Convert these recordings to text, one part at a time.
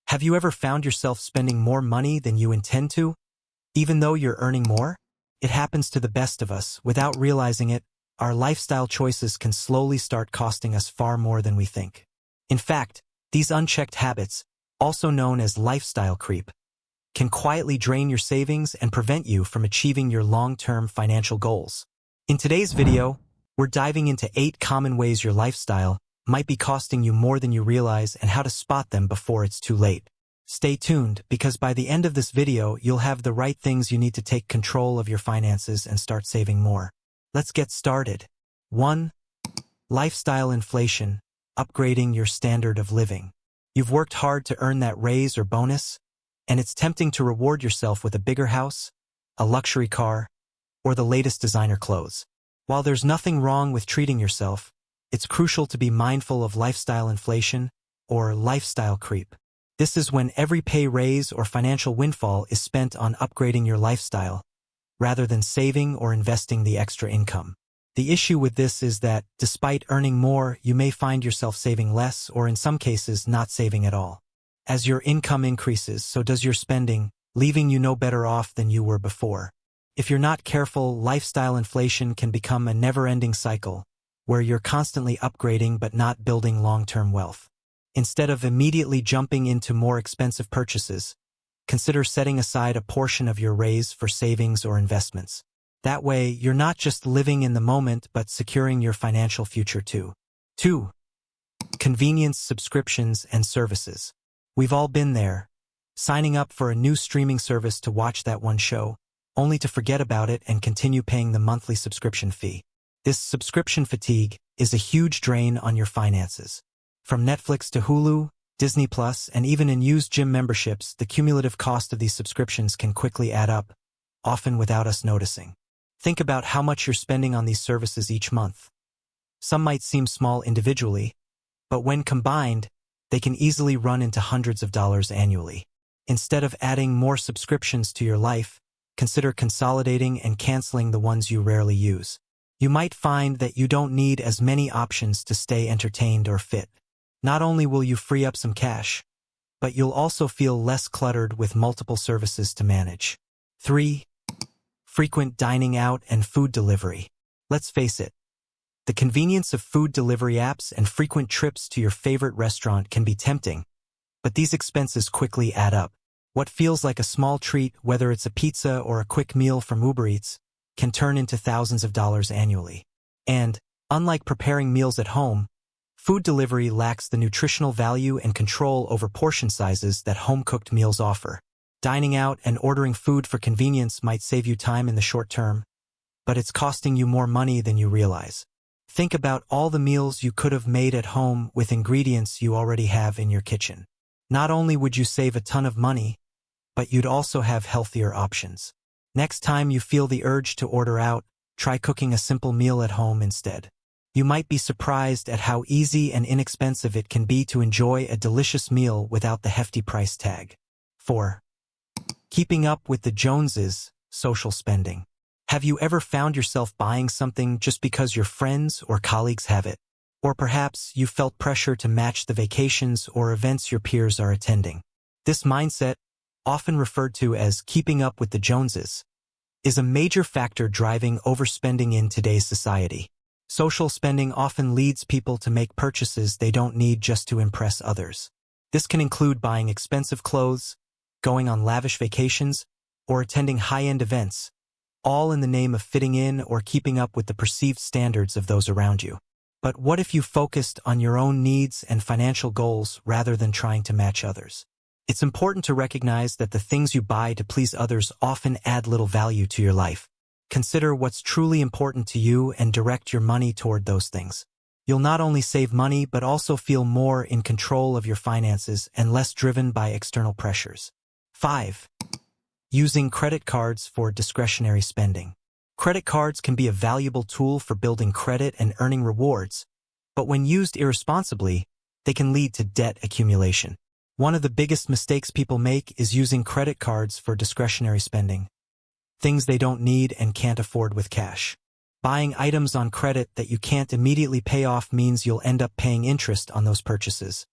Have you ever found yourself spending more money than you intend to, even though you're earning more? It happens to the best of us. Without realizing it, our lifestyle choices can slowly start costing us far more than we think. In fact, these unchecked habits, also known as lifestyle creep, can quietly drain your savings and prevent you from achieving your long-term financial goals. In today's video, we're diving into 8 common ways your lifestyle might be costing you more than you realize and how to spot them before it's too late. Stay tuned, because by the end of this video, you'll have the right things you need to take control of your finances and start saving more. Let's get started. 1. Lifestyle inflation, upgrading your standard of living. You've worked hard to earn that raise or bonus, and it's tempting to reward yourself with a bigger house, a luxury car, or the latest designer clothes. While there's nothing wrong with treating yourself, it's crucial to be mindful of lifestyle inflation, or lifestyle creep. This is when every pay raise or financial windfall is spent on upgrading your lifestyle, rather than saving or investing the extra income. The issue with this is that, despite earning more, you may find yourself saving less, or in some cases not saving at all. As your income increases, so does your spending, leaving you no better off than you were before. If you're not careful, lifestyle inflation can become a never-ending cycle, where you're constantly upgrading but not building long-term wealth. Instead of immediately jumping into more expensive purchases, consider setting aside a portion of your raise for savings or investments. That way, you're not just living in the moment but securing your financial future too. 2. Convenience subscriptions and services. We've all been there, signing up for a new streaming service to watch that one show, only to forget about it and continue paying the monthly subscription fee. This subscription fatigue is a huge drain on your finances. From Netflix to Hulu, Disney Plus, and even in used gym memberships, the cumulative cost of these subscriptions can quickly add up, often without us noticing. Think about how much you're spending on these services each month. Some might seem small individually, but when combined, they can easily run into hundreds of dollars annually. Instead of adding more subscriptions to your life, consider consolidating and canceling the ones you rarely use. You might find that you don't need as many options to stay entertained or fit. Not only will you free up some cash, but you'll also feel less cluttered with multiple services to manage. 3. Frequent dining out and food delivery. Let's face it, the convenience of food delivery apps and frequent trips to your favorite restaurant can be tempting, but these expenses quickly add up. What feels like a small treat, whether it's a pizza or a quick meal from Uber Eats, can turn into thousands of dollars annually. And, unlike preparing meals at home, food delivery lacks the nutritional value and control over portion sizes that home-cooked meals offer. Dining out and ordering food for convenience might save you time in the short term, but it's costing you more money than you realize. Think about all the meals you could have made at home with ingredients you already have in your kitchen. Not only would you save a ton of money, but you'd also have healthier options. Next time you feel the urge to order out, try cooking a simple meal at home instead. You might be surprised at how easy and inexpensive it can be to enjoy a delicious meal without the hefty price tag. 4. Keeping up with the Joneses, social spending. Have you ever found yourself buying something just because your friends or colleagues have it? Or perhaps you felt pressure to match the vacations or events your peers are attending. This mindset, often referred to as keeping up with the Joneses, is a major factor driving overspending in today's society. Social spending often leads people to make purchases they don't need just to impress others. This can include buying expensive clothes, going on lavish vacations, or attending high-end events, all in the name of fitting in or keeping up with the perceived standards of those around you. But what if you focused on your own needs and financial goals rather than trying to match others? It's important to recognize that the things you buy to please others often add little value to your life. Consider what's truly important to you and direct your money toward those things. You'll not only save money but also feel more in control of your finances and less driven by external pressures. 5. Using credit cards for discretionary spending. Credit cards can be a valuable tool for building credit and earning rewards, but when used irresponsibly, they can lead to debt accumulation. One of the biggest mistakes people make is using credit cards for discretionary spending, things they don't need and can't afford with cash. Buying items on credit that you can't immediately pay off means you'll end up paying interest on those purchases,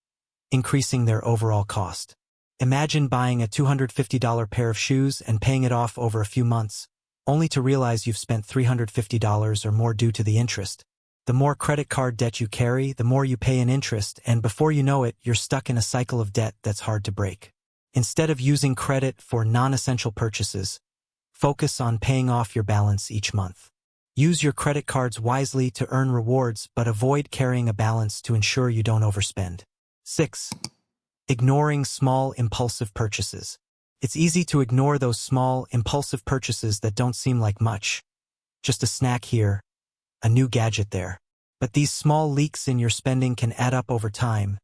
increasing their overall cost. Imagine buying a $250 pair of shoes and paying it off over a few months, only to realize you've spent $350 or more due to the interest. The more credit card debt you carry, the more you pay in interest, and before you know it, you're stuck in a cycle of debt that's hard to break. Instead of using credit for non-essential purchases, focus on paying off your balance each month. Use your credit cards wisely to earn rewards, but avoid carrying a balance to ensure you don't overspend. 6. Ignoring small, impulsive purchases. It's easy to ignore those small, impulsive purchases that don't seem like much. Just a snack here, a new gadget there. But these small leaks in your spending can add up over time,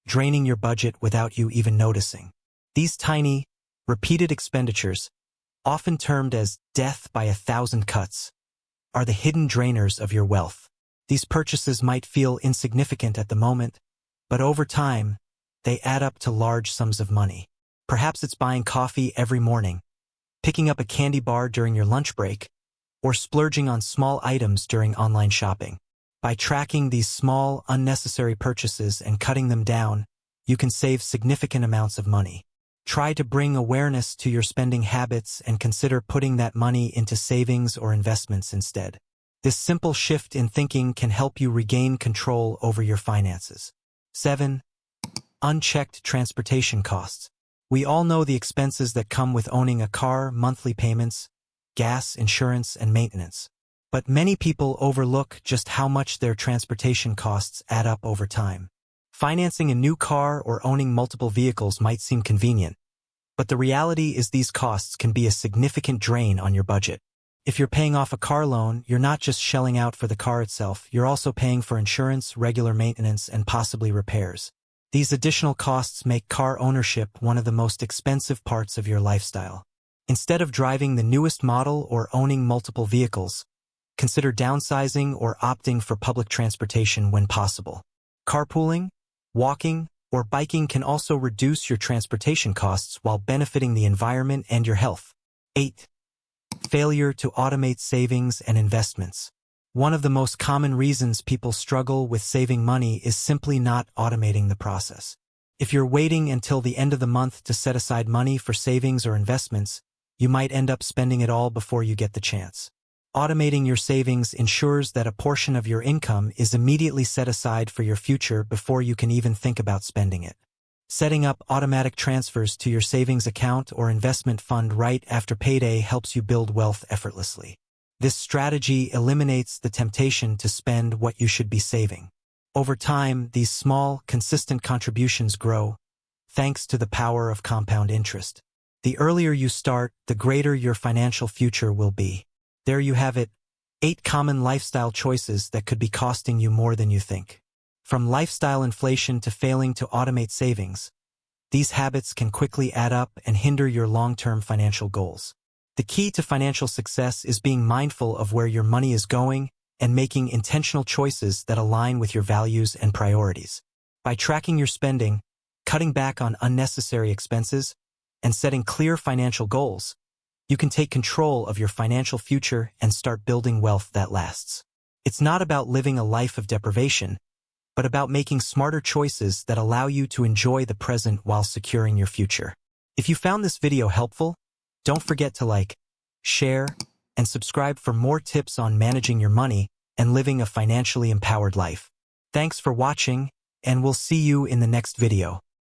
draining your budget without you even noticing. These tiny, repeated expenditures, often termed as death by 1,000 cuts, are the hidden drainers of your wealth. These purchases might feel insignificant at the moment, but over time, they add up to large sums of money. Perhaps it's buying coffee every morning, picking up a candy bar during your lunch break, or splurging on small items during online shopping. By tracking these small, unnecessary purchases and cutting them down, you can save significant amounts of money. Try to bring awareness to your spending habits and consider putting that money into savings or investments instead. This simple shift in thinking can help you regain control over your finances. 7. Unchecked transportation costs. We all know the expenses that come with owning a car: monthly payments, gas, insurance, and maintenance. But many people overlook just how much their transportation costs add up over time. Financing a new car or owning multiple vehicles might seem convenient, but the reality is these costs can be a significant drain on your budget. If you're paying off a car loan, you're not just shelling out for the car itself, you're also paying for insurance, regular maintenance, and possibly repairs. These additional costs make car ownership one of the most expensive parts of your lifestyle. Instead of driving the newest model or owning multiple vehicles, consider downsizing or opting for public transportation when possible. Carpooling, walking, or biking can also reduce your transportation costs while benefiting the environment and your health. 8. Failure to automate savings and investments. One of the most common reasons people struggle with saving money is simply not automating the process. If you're waiting until the end of the month to set aside money for savings or investments, you might end up spending it all before you get the chance. Automating your savings ensures that a portion of your income is immediately set aside for your future before you can even think about spending it. Setting up automatic transfers to your savings account or investment fund right after payday helps you build wealth effortlessly. This strategy eliminates the temptation to spend what you should be saving. Over time, these small, consistent contributions grow, thanks to the power of compound interest. The earlier you start, the greater your financial future will be. There you have it, 8 common lifestyle choices that could be costing you more than you think. From lifestyle inflation to failing to automate savings, these habits can quickly add up and hinder your long-term financial goals. The key to financial success is being mindful of where your money is going and making intentional choices that align with your values and priorities. By tracking your spending, cutting back on unnecessary expenses, and setting clear financial goals, you can take control of your financial future and start building wealth that lasts. It's not about living a life of deprivation, but about making smarter choices that allow you to enjoy the present while securing your future. If you found this video helpful, don't forget to like, share, and subscribe for more tips on managing your money and living a financially empowered life. Thanks for watching, and we'll see you in the next video.